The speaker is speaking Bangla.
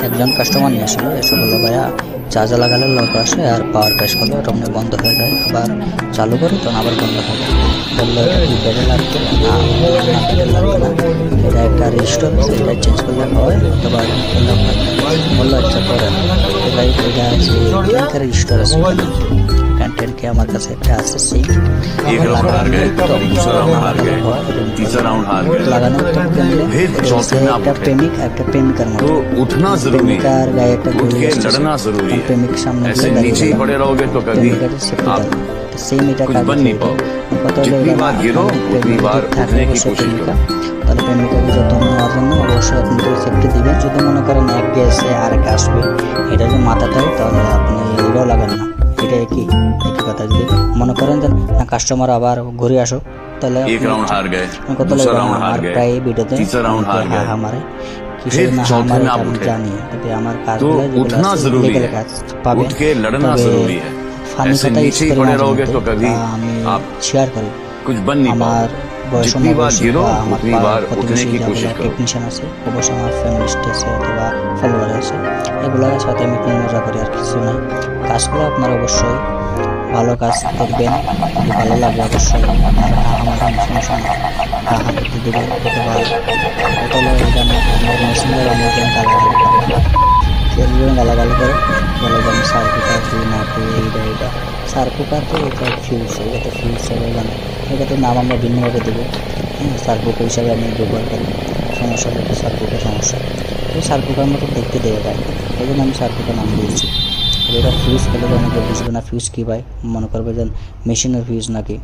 একজন কাস্টমার নিয়ে আসলো, এসে বললো ভাইয়া চার্জে লাগালে লক আসে আর পাওয়ার প্রেস করলে ওটা বন্ধ হয়ে যায়, আবার চালু করি তখন আবার বন্ধ হয়ে যায়। বললো এটা কি ব্যাটে লাগবে না, ব্যাটে লাগবে না, এটা একটা রেজিস্টার আছে, এটা চেঞ্জ করলে হয় অথবা করলে হয়। বললো আচ্ছা করেন। ভাই এটা আছে একটা রেজিস্টার আছে, कंटेंट के हमारे पास একটা আছে সিম लगाने तो दूसरा राउंड हार गए, तीसरा राउंड हार गए, लगाने तो फिर चौथे में आप একটা প্রেমিকার মতো तो उठना जरूरी है, उठ के लड़ना जरूरी है, प्रेमिक सामने ऐसे नीचे ही पड़े रहोगे तो कभी आप सेम এটা कुछ बन नहीं पाओगे। जितनी बार गिरो उतनी बार उठने की कोशिश करो। তাহলে প্রেমিকাকে যত্ন নেওয়ার জন্য অবশ্যই আপনি সেফটি দিবেন। যদি মনে করেন এক গেছে আর এক আসবে, এটা যদি মাথাটাই তাহলে আপনি এটাও লাগান না, এটা একই কথা। যদি মনে করেন যে না কাস্টমার আবার ঘুরে আসো, তাহলে কত লাগবে প্রায় ভিডিওতে हमारे किसी ना हमारे हम जानी है, तभी हमारे काज उठना जरूरी है, उठ के लड़ना जरूरी है, ऐसे नीचे ही पड़े रहोगे तो कभी आप शेयर करें कुछ बन नहीं पाओगे। जितनी बार गिरो उतनी बार उठने की कोशिश करो। টেকনিশিয়ান আছে অবশ্যই, আমার ফ্যামিলিস্ট আছে অথবা ফলোয়ার আছে, এগুলোর সাথে আমি একটু মজা করি আর কিছু নাই। কাজগুলো আপনারা অবশ্যই ভালো কাজ করবেন, ভালো লাগবে অবশ্যই। আর আমার সমস্যা নেই, হ্যাঁ করতে দেবেন, করতে ভালো। এটা হলো এখানে আমার মেশিনের আমার জন্য গালাগালি করে বলে যে আমি সার কুকার দিই না করি এইটা সার কুকার তো এটা ফিউজ, এটা তো ফিউজ হিসাবে জানে, এটা তো নাম আমরা ভিন্নভাবে দেবো। হ্যাঁ সার কুকার হিসাবে আমি ব্যবহার করি, সমস্যা হলে সার কুকার সমস্যা, তো সার কুকার মতো দেখতে দেবে তাই, এই জন্য আমি সার কুকার নাম দিয়েছি। এটা ফিউজ পেলে অনেকে বুঝবে না ফিউজ কী ভাই, মনে করবে যে মেশিনের ফিউজ নাকি।